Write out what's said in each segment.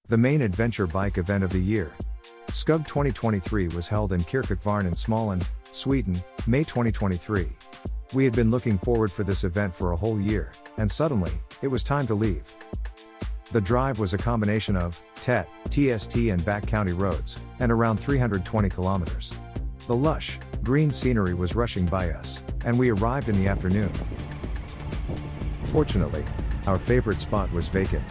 The main adventure bike event of the year. Skog 2023 was held in KyrkKvärn in SMåland, Sweden, May 2023. We had been looking forward for this event for a whole year, and suddenly, it was time to leave. The drive was a combination of TST and backcountry roads, and around 320 kilometers. The lush, green scenery was rushing by us, and we arrived in the afternoon. Fortunately, our favorite spot was vacant.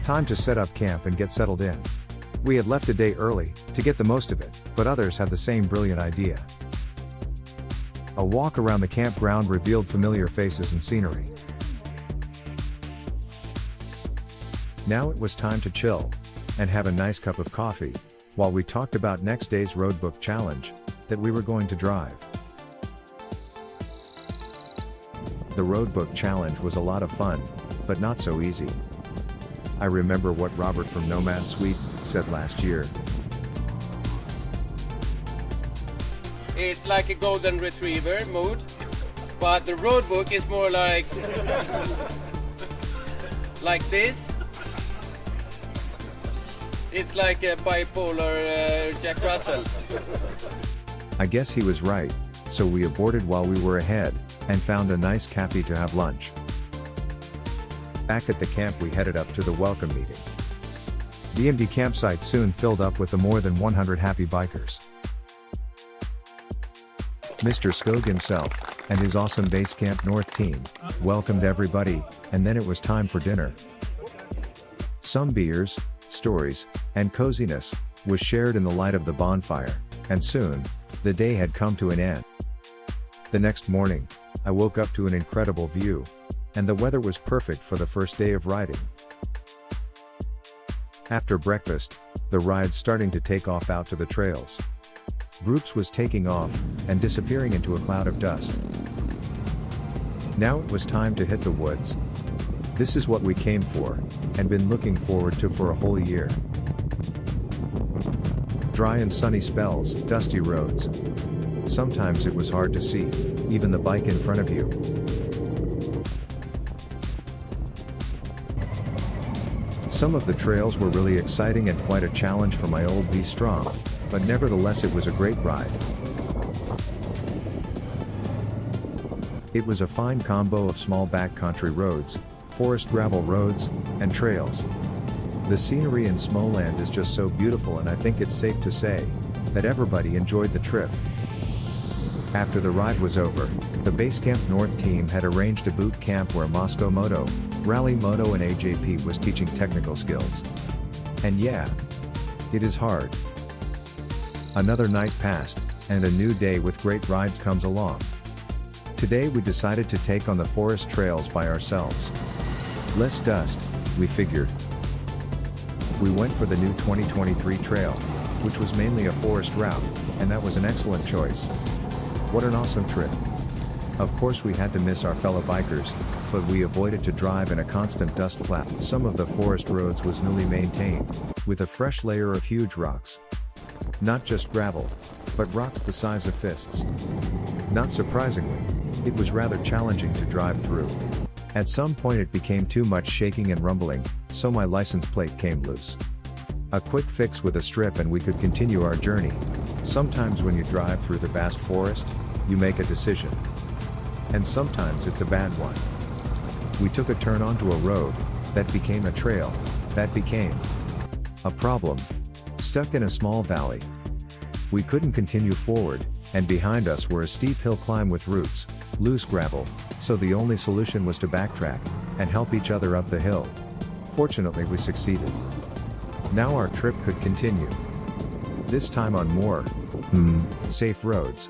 Time to set up camp and get settled in. We had left a day early, to get the most of it, but others had the same brilliant idea. A walk around the campground revealed familiar faces and scenery. Now it was time to chill, and have a nice cup of coffee, while we talked about next day's roadbook challenge, that we were going to drive. The roadbook challenge was a lot of fun, but not so easy. I remember what Robert from Nomad Suite said last year. It's like a golden retriever mood, but the roadbook is more like this. It's like a bipolar Jack Russell. I guess he was right, so we aborted while we were ahead, and found a nice cafe to have lunch. Back at the camp we headed up to the welcome meeting. The empty campsite soon filled up with the more than 100 happy bikers. Mr. Skog himself, and his awesome Basecamp North team, welcomed everybody, and then it was time for dinner. Some beers, stories, and coziness was shared in the light of the bonfire, and soon, the day had come to an end. The next morning, I woke up to an incredible view, and the weather was perfect for the first day of riding. After breakfast, the ride starting to take off out to the trails. Groups was taking off, and disappearing into a cloud of dust. Now it was time to hit the woods. This is what we came for, and been looking forward to for a whole year. Dry and sunny spells, dusty roads. Sometimes it was hard to see, even the bike in front of you. Some of the trails were really exciting and quite a challenge for my old V-Strom, but nevertheless it was a great ride. It was a fine combo of small backcountry roads, forest gravel roads, and trails. The scenery in SMåland is just so beautiful, and I think it's safe to say that everybody enjoyed the trip. After the ride was over, the Basecamp North team had arranged a boot camp where Moscow Moto, Rally Moto and AJP was teaching technical skills. And yeah, it is hard. Another night passed, and a new day with great rides comes along. Today we decided to take on the forest trails by ourselves. Less dust, we figured. We went for the new 2023 trail, which was mainly a forest route, and that was an excellent choice. What an awesome trip. Of course we had to miss our fellow bikers, but we avoided to drive in a constant dust cloud. Some of the forest roads was newly maintained, with a fresh layer of huge rocks. Not just gravel, but rocks the size of fists. Not surprisingly, it was rather challenging to drive through. At some point it became too much shaking and rumbling, so my license plate came loose. A quick fix with a strip and we could continue our journey. Sometimes when you drive through the vast forest, you make a decision. And sometimes it's a bad one. We took a turn onto a road, that became a trail, that became a problem. Stuck in a small valley. We couldn't continue forward, and behind us were a steep hill climb with roots, loose gravel, so the only solution was to backtrack, and help each other up the hill. Fortunately we succeeded. Now our trip could continue. This time on more, safe roads.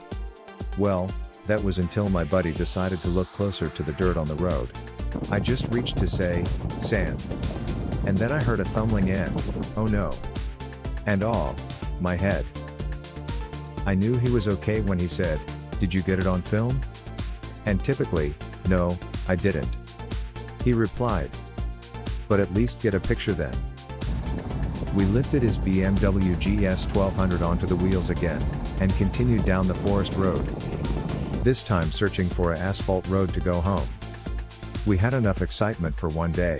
Well, that was until my buddy decided to look closer to the dirt on the road. I just reached to say, sand. And then I heard a thumbling and, oh no. And my head. I knew he was okay when he said, "Did you get it on film?" And typically, no, I didn't. He replied, "But at least get a picture then." We lifted his BMW GS 1200 onto the wheels again, and continued down the forest road. This time searching for an asphalt road to go home. We had enough excitement for one day.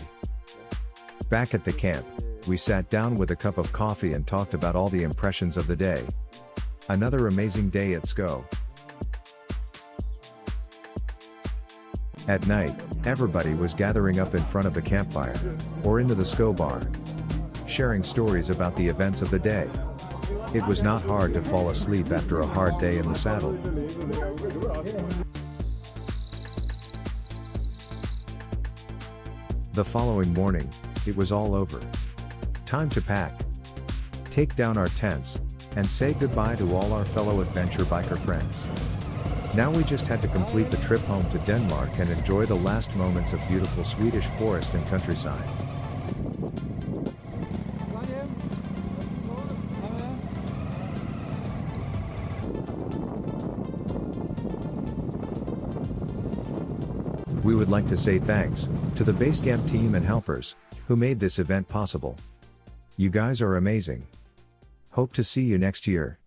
Back at the camp, we sat down with a cup of coffee and talked about all the impressions of the day. Another amazing day at Skog. At night, everybody was gathering up in front of the campfire, or into the Skog bar, sharing stories about the events of the day. It was not hard to fall asleep after a hard day in the saddle. The following morning, it was all over. Time to pack, take down our tents, and say goodbye to all our fellow adventure biker friends. Now we just had to complete the trip home to Denmark and enjoy the last moments of beautiful Swedish forest and countryside. We would like to say thanks to the Basecamp team and helpers who made this event possible. You guys are amazing. Hope to see you next year.